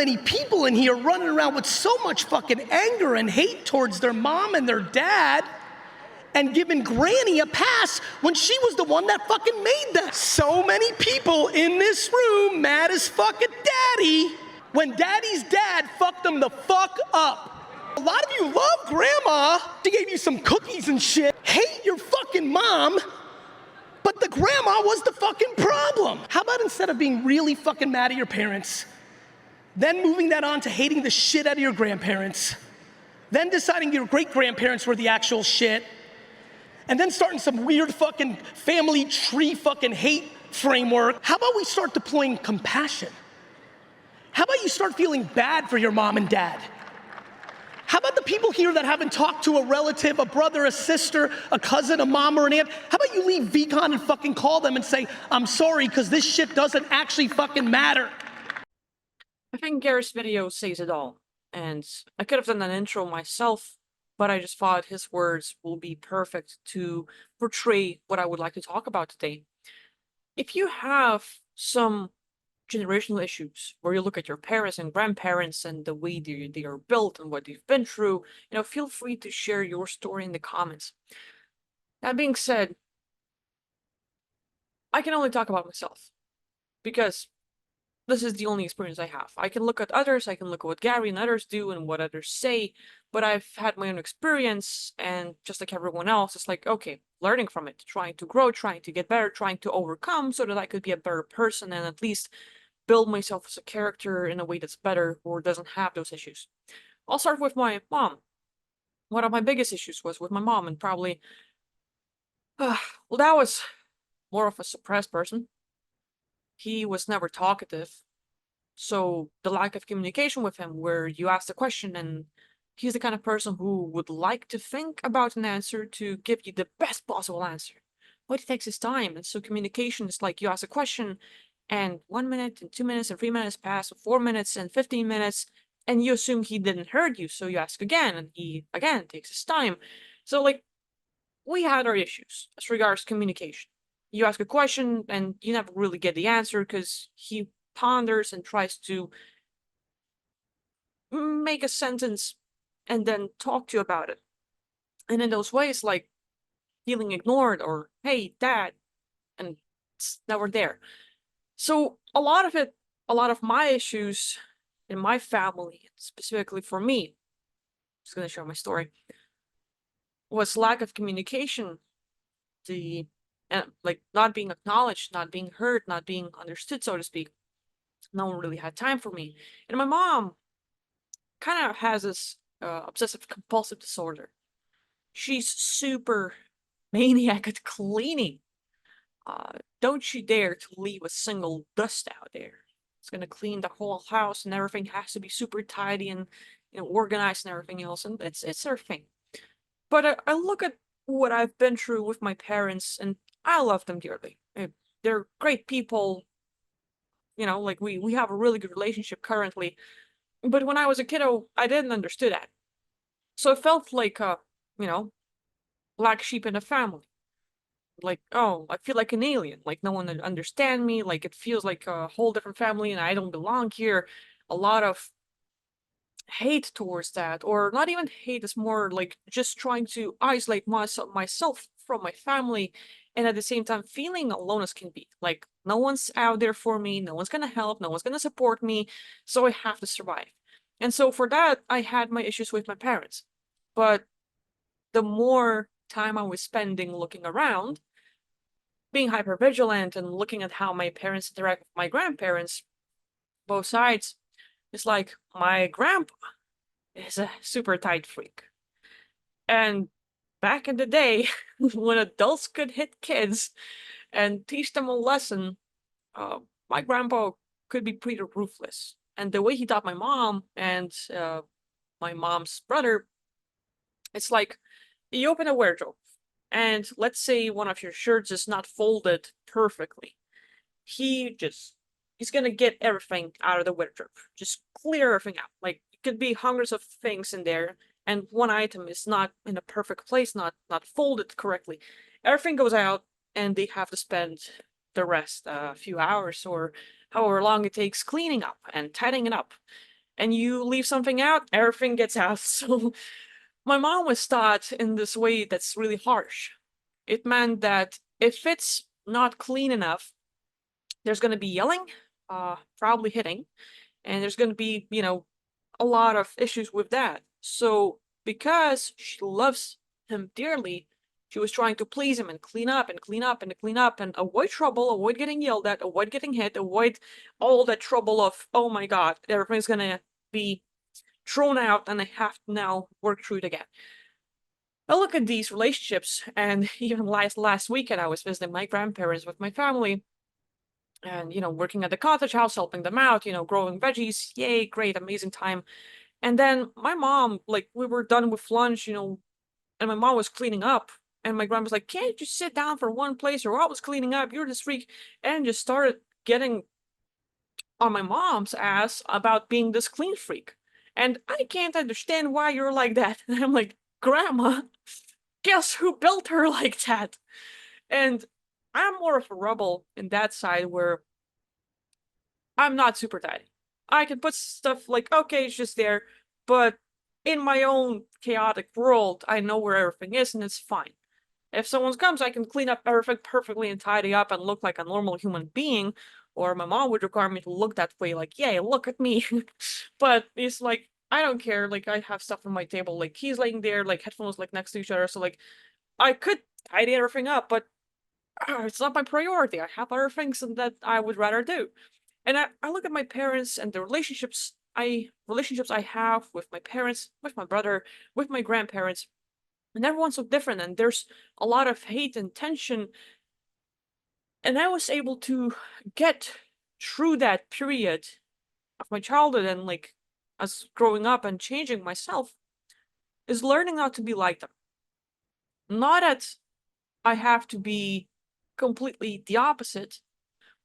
many people in here running around with so much fucking anger and hate towards their mom and their dad, and giving Granny a pass when she was the one that fucking made that. So many people in this room mad as fuck at Daddy when Daddy's dad fucked them the fuck up. A lot of you love Grandma. She gave you some cookies and shit. Hate your fucking mom, but the grandma was the fucking problem. How about instead of being really fucking mad at your parents, then moving that on to hating the shit out of your grandparents, then deciding your great-grandparents were the actual shit, and then starting some weird fucking family tree fucking hate framework? How about we start deploying compassion? How about you start feeling bad for your mom and dad? How about the people here that haven't talked to a relative, a brother, a sister, a cousin, a mom, or an aunt? How about you leave VCon and fucking call them and say, I'm sorry, because this shit doesn't actually fucking matter. I think Gary's video says it all, and I could have done an intro myself, but I just thought his words will be perfect to portray what I would like to talk about today. If you have some generational issues where you look at your parents and grandparents and the way they are built and what they've been through, feel free to share your story in the comments. That being said, I can only talk about myself because this is the only experience I have. I can look at others, I can look at what Gary and others do and what others say, but I've had my own experience, and just like everyone else, it's like, okay, learning from it, trying to grow, trying to get better, trying to overcome so that I could be a better person and at least build myself as a character in a way that's better or doesn't have those issues. I'll start with my mom. One of my biggest issues was with my mom, and probably, well, that was more of a suppressed person. He was never talkative. So the lack of communication with him, where you ask a question and he's the kind of person who would like to think about an answer to give you the best possible answer, but he takes his time. And so communication is like you ask a question and 1 minute and 2 minutes and 3 minutes pass, 4 minutes and 15 minutes, and you assume he didn't heard you. So you ask again and he again takes his time. So like we had our issues as regards communication. You ask a question and you never really get the answer because he ponders and tries to make a sentence and then talk to you about it. And in those ways, like feeling ignored or, hey, dad, and it's never there. So a lot of my issues in my family, specifically for me, I'm just going to share my story, was lack of communication, like not being acknowledged, not being heard, not being understood, so to speak. No one really had time for me. And my mom kind of has this obsessive compulsive disorder. She's super maniac at cleaning. Don't you dare to leave a single dust out there. It's gonna clean the whole house, and everything has to be super tidy and organized and everything else. And it's her thing. But I look at what I've been through with my parents, and I love them dearly. They're great people. Like we have a really good relationship currently. But when I was a kiddo, I didn't understand that. So it felt like black sheep in the family. Like, oh, I feel like an alien. Like no one would understand me. Like it feels like a whole different family and I don't belong here. A lot of hate towards that, or not even hate, it's more like just trying to isolate myself from my family, and at the same time feeling alone as can be. Like no one's out there for me, no one's gonna help, no one's gonna support me, so I have to survive. And so for that, I had my issues with my parents. But the more time I was spending looking around, being hyper vigilant and looking at how my parents interact with my grandparents, both sides, it's like my grandpa is a super tight freak. And back in the day, when adults could hit kids and teach them a lesson, my grandpa could be pretty ruthless. And the way he taught my mom and my mom's brother, it's like you open a wardrobe, and let's say one of your shirts is not folded perfectly. He's gonna get everything out of the wardrobe, just clear everything out. Like it could be hundreds of things in there, and one item is not in a perfect place, not folded correctly. Everything goes out, and they have to spend the rest, a few hours or however long it takes cleaning up and tidying it up. and you leave something out, everything gets out. So my mom was taught in this way that's really harsh. It meant that if it's not clean enough, there's going to be yelling, probably hitting, and there's going to be, a lot of issues with that. So because she loves him dearly, she was trying to please him and clean up and clean up and clean up and avoid trouble, avoid getting yelled at, avoid getting hit, avoid all that trouble of, oh my God, everything's gonna be thrown out and I have to now work through it again. I look at these relationships, and even last weekend I was visiting my grandparents with my family, and working at the cottage house, helping them out, growing veggies. Yay, great, amazing time. And then my mom, like, we were done with lunch, and my mom was cleaning up. And my grandma was like, can't you just sit down for one place? Or I was cleaning up, you're this freak. And just started getting on my mom's ass about being this clean freak. And I can't understand why you're like that. And I'm like, Grandma, guess who built her like that? And I'm more of a rebel in that side where I'm not super tidy. I can put stuff like, okay, it's just there, but in my own chaotic world, I know where everything is and it's fine. If someone comes, I can clean up everything perfectly and tidy up and look like a normal human being, or my mom would require me to look that way, like, yay, look at me. But it's like, I don't care, like, I have stuff on my table, like, he's laying there, like, headphones, like, next to each other, so, like, I could tidy everything up, but it's not my priority. I have other things that I would rather do. And I look at my parents and the relationships I have with my parents, with my brother, with my grandparents, and everyone's so different, and there's a lot of hate and tension. And I was able to get through that period of my childhood and, like, as growing up and changing myself, is learning not to be like them. Not that I have to be completely the opposite,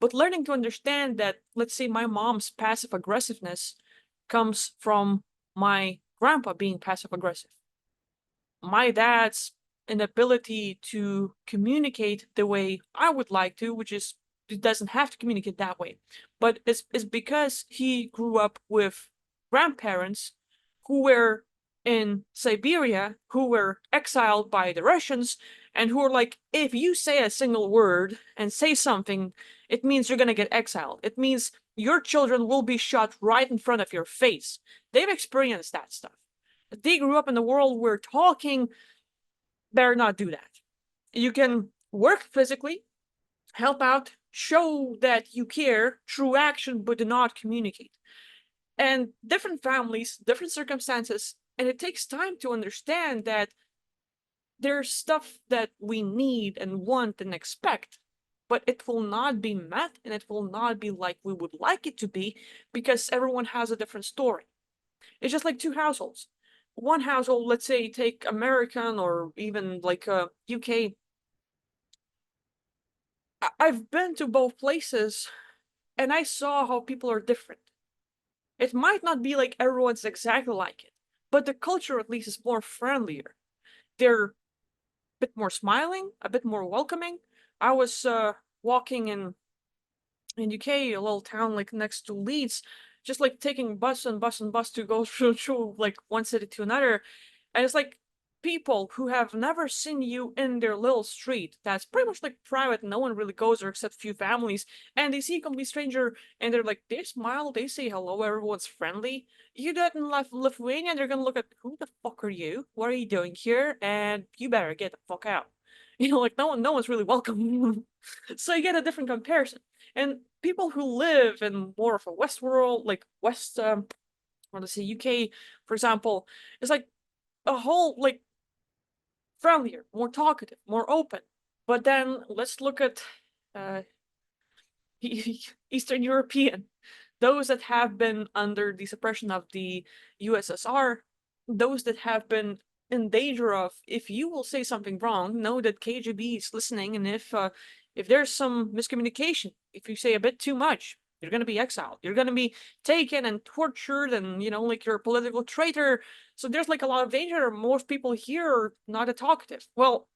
but learning to understand that, let's say, my mom's passive aggressiveness comes from my grandpa being passive aggressive. My dad's inability to communicate the way I would like to, which is, he doesn't have to communicate that way, but it's because he grew up with grandparents who were in Siberia, who were exiled by the Russians, and who are like, if you say a single word and say something, it means you're gonna get exiled. It means your children will be shot right in front of your face. They've experienced that stuff. They grew up in a world where talking better not do that. You can work physically, help out, show that you care through action, but do not communicate. And different families, different circumstances, and it takes time to understand that there's stuff that we need and want and expect, but it will not be met and it will not be like we would like it to be because everyone has a different story. It's just like two households. One household, let's say, take American or even like UK. I've been to both places and I saw how people are different. It might not be like everyone's exactly like it, but the culture at least is more friendlier. They're a bit more smiling, a bit more welcoming. I was walking in UK, a little town like next to Leeds, just like taking bus and bus and bus to go through like one city to another. And it's like people who have never seen you in their little street that's pretty much like private, no one really goes there except a few families, and they see a complete stranger and they're like, they smile, they say hello, everyone's friendly. You do it in Lithuania, they're gonna look at, who the fuck are you? What are you doing here? And you better get the fuck out. Like no one's really welcome. So you get a different comparison. And people who live in more of a West world, like West, or let's say UK, for example, it's like a whole like friendlier, more talkative, more open. But then let's look at uh, Eastern European, those that have been under the suppression of the USSR, those that have been in danger of, if you will say something wrong, know that KGB is listening, and if there's some miscommunication, if you say a bit too much, you're gonna be exiled. You're gonna be taken and tortured, and like you're a political traitor. So there's like a lot of danger. Most people here are not a talkative. Well,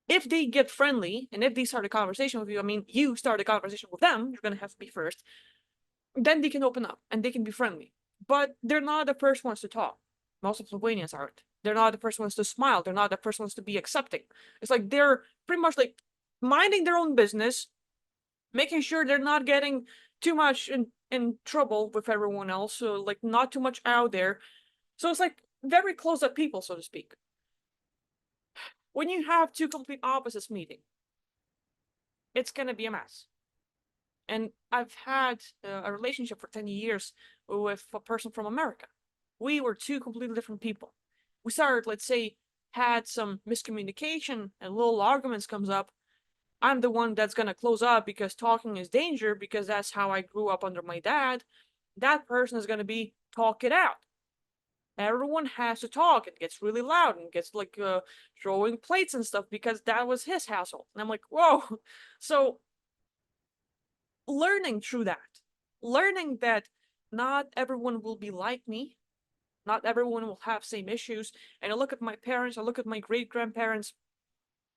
if they get friendly and if they start a conversation with you, I mean, you start a conversation with them, you're gonna have to be first, then they can open up and they can be friendly. but they're not the first ones to talk. Most of Lithuanians aren't. They're not the first ones to smile. They're not the first ones to be accepting. It's like they're pretty much like minding their own business, making sure they're not getting too much in trouble with everyone else, so like not too much out there. So it's like very close up people, so to speak. When you have two complete opposites meeting, it's gonna be a mess. And I've had a relationship for 10 years with a person from America. We were two completely different people. We started, let's say, had some miscommunication and little arguments comes up. I'm the one that's gonna close up because talking is danger, because that's how I grew up under my dad. That person is gonna be talk it out. Everyone has to talk. It gets really loud and gets like throwing plates and stuff because that was his household. And I'm like, whoa. So learning through that, learning that not everyone will be like me, not everyone will have same issues. And I look at my parents, I look at my great grandparents,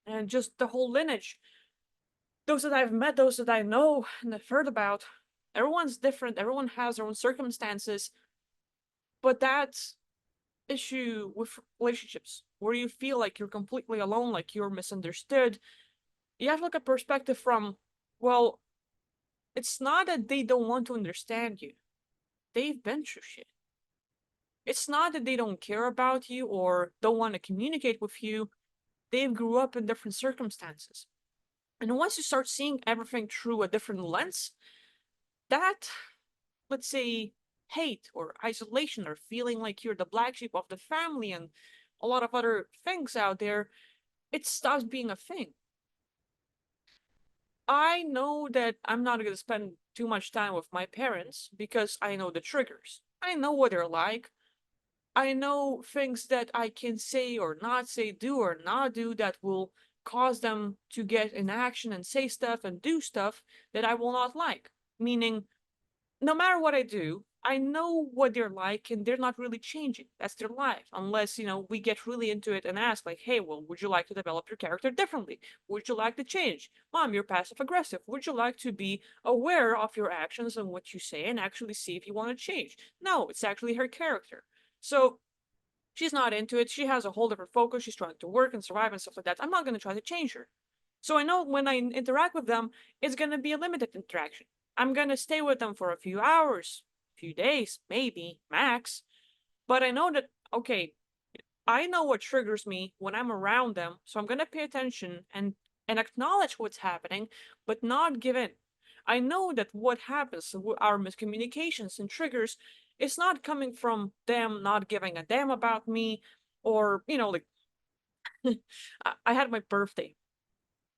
and just the whole lineage. Those that I've met, those that I know and I've heard about, everyone's different. Everyone has their own circumstances, but that's issue with relationships where you feel like you're completely alone, like you're misunderstood. You have to look at perspective from, well, it's not that they don't want to understand you. They've been through shit. It's not that they don't care about you or don't want to communicate with you. They've grew up in different circumstances. And once you start seeing everything through a different lens, that, let's say, hate or isolation or feeling like you're the black sheep of the family and a lot of other things out there, it stops being a thing. I know that I'm not going to spend too much time with my parents because I know the triggers. I know what they're like. I know things that I can say or not say, do or not do that will cause them to get in action and say stuff and do stuff that I will not like. Meaning, no matter what I do, I know what they're like and they're not really changing. That's their life. Unless, we get really into it and ask, like, hey, well, would you like to develop your character differently? Would you like to change? Mom, you're passive aggressive. Would you like to be aware of your actions and what you say and actually see if you want to change? No, it's actually her character. So she's not into it. She has a whole different focus. She's trying to work and survive and stuff like that. I'm not going to try to change her. So I know when I interact with them, it's going to be a limited interaction. I'm going to stay with them for a few hours, few days, maybe, max. But I know that, okay, I know what triggers me when I'm around them. So I'm going to pay attention and acknowledge what's happening, but not give in. I know that what happens, our miscommunications and triggers, is not coming from them not giving a damn about me or, like, I had my birthday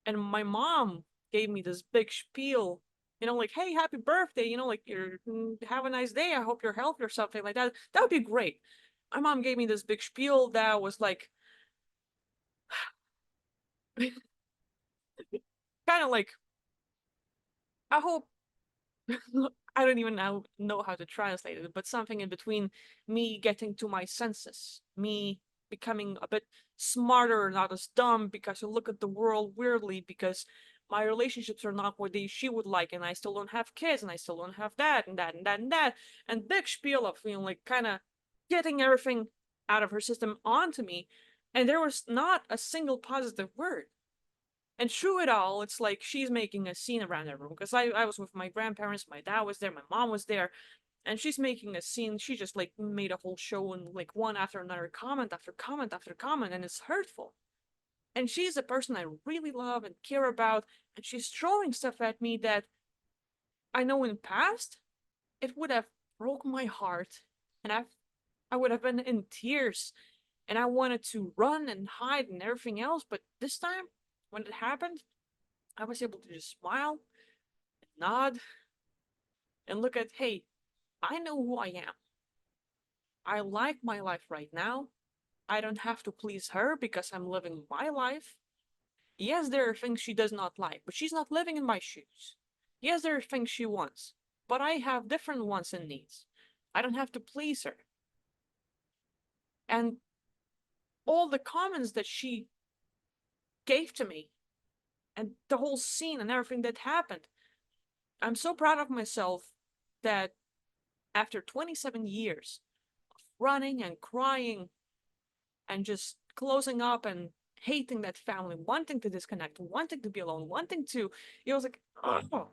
and my mom gave me this big spiel, like, hey, happy birthday, like, have a nice day, I hope you're healthy or something like that. That would be great. My mom gave me this big spiel that was like, kind of like, I hope, I don't even know how to translate it, but something in between me getting to my senses, me becoming a bit smarter, not as dumb, because I look at the world weirdly, because my relationships are not what she would like, and I still don't have kids, and I still don't have that, and that, and that, and that, and big spiel of, like, kind of getting everything out of her system onto me, and there was not a single positive word. And through it all, it's like she's making a scene around the room. Because I was with my grandparents, my dad was there, my mom was there, and she's making a scene. She just like made a whole show and like one after another, comment after comment after comment, and it's hurtful. And she's a person I really love and care about, and she's throwing stuff at me that I know in the past it would have broke my heart, and I would have been in tears, and I wanted to run and hide and everything else. But this time, when it happened, I was able to just smile, nod, and look at, hey, I know who I am. I like my life right now. I don't have to please her because I'm living my life. Yes, there are things she does not like, but she's not living in my shoes. Yes, there are things she wants, but I have different wants and needs. I don't have to please her. And all the comments that she gave to me and the whole scene and everything that happened, I'm so proud of myself that after 27 years of running and crying and just closing up and hating that family, wanting to disconnect, wanting to be alone, wanting to, it was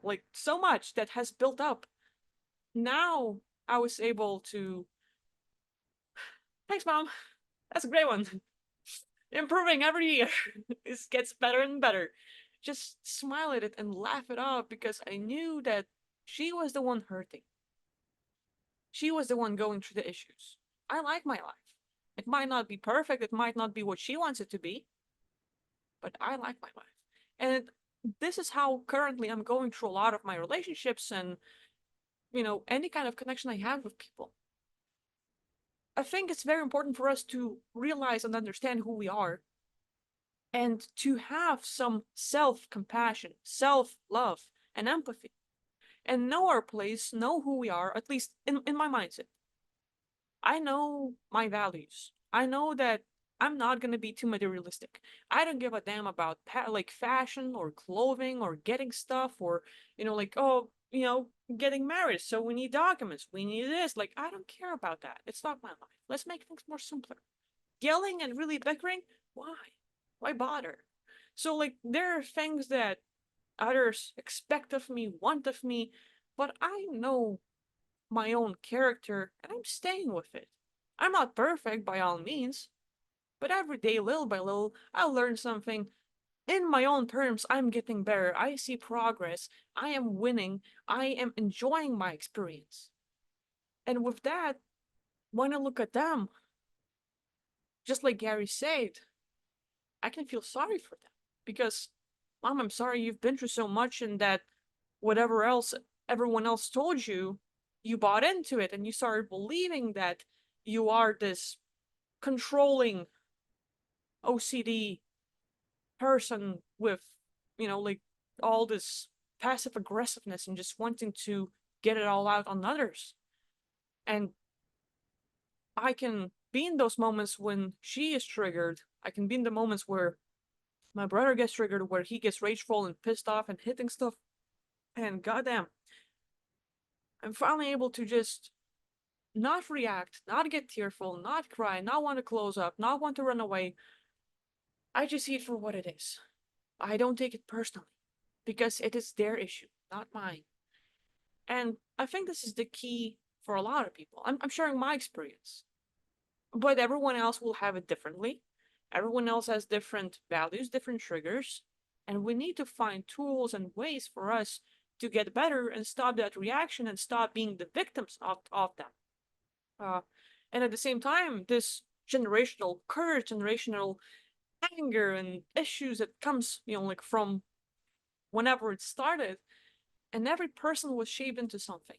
like so much that has built up. Now I was able to, thanks, Mom. That's a great one. Improving every year. It gets better and better. Just smile at it and laugh it off because I knew that she was the one hurting. She was the one going through the issues. I like my life. It might not be perfect, it might not be what she wants it to be, but I like my life. And this is how currently I'm going through a lot of my relationships and, any kind of connection I have with people. I think it's very important for us to realize and understand who we are and to have some self-compassion, self-love, and empathy, and know our place, know who we are, at least in my mindset. I know my values. I know that I'm not going to be too materialistic. I don't give a damn about like fashion or clothing or getting stuff or, getting married. So we need documents. We need this. Like, I don't care about that. It's not my life. Let's make things more simpler. Yelling and really bickering? Why? Why bother? So, like, there are things that others expect of me, want of me, but I know my own character and I'm staying with it. I'm not perfect by all means, but every day, little by little, I'll learn something. In my own terms, I'm getting better. I see progress. I am winning. I am enjoying my experience. And with that, when I look at them, just like Gary said, I can feel sorry for them because, Mom, I'm sorry you've been through so much and that whatever else everyone else told you, you bought into it and you started believing that you are this controlling OCD person with, like all this passive aggressiveness and just wanting to get it all out on others. And I can be in those moments when she is triggered. I can be in the moments where my brother gets triggered, where he gets rageful and pissed off and hitting stuff. And goddamn, I'm finally able to just not react, not get tearful, not cry, not want to close up, not want to run away. I just see it for what it is. I don't take it personally because it is their issue, not mine. And I think this is the key for a lot of people. I'm sharing my experience, but everyone else will have it differently. Everyone else has different values, different triggers, and we need to find tools and ways for us to get better and stop that reaction and stop being the victims of them. And at the same time, this generational curse, generational anger and issues that comes, like from whenever it started, and every person was shaped into something.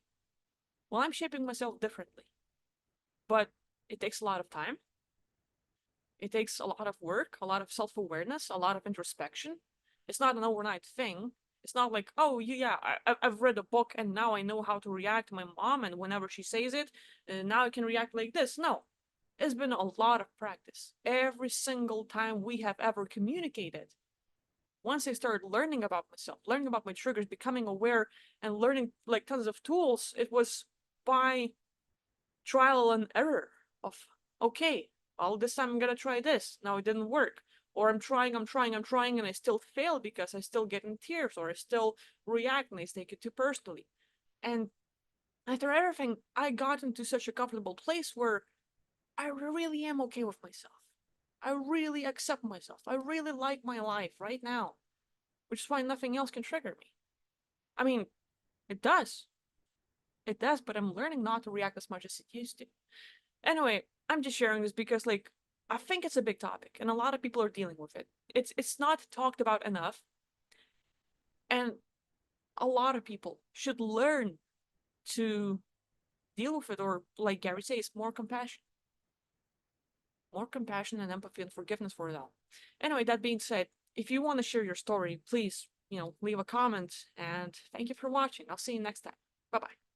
Well, I'm shaping myself differently, but it takes a lot of time. It takes a lot of work, a lot of self-awareness, a lot of introspection. It's not an overnight thing. It's not like, oh, yeah, I've read a book and now I know how to react to my mom, and whenever she says it, now I can react like this. No, it's been a lot of practice. Every single time we have ever communicated. Once I started learning about myself, learning about my triggers, becoming aware, and learning like tons of tools, it was by trial and error of, okay, well, this time I'm gonna try this. Now it didn't work. Or I'm trying, and I still fail because I still get in tears, or I still react and I take it too personally. And after everything, I got into such a comfortable place where I really am okay with myself. I really accept myself. I really like my life right now, which is why nothing else can trigger me. I mean, it does. It does, but I'm learning not to react as much as it used to. Anyway, I'm just sharing this because, like, I think it's a big topic and a lot of people are dealing with it. It's not talked about enough. And a lot of people should learn to deal with it, or like Gary says, more compassion. More compassion and empathy and forgiveness for it all. Anyway, that being said, if you want to share your story, please, leave a comment, and thank you for watching. I'll see you next time. Bye-bye.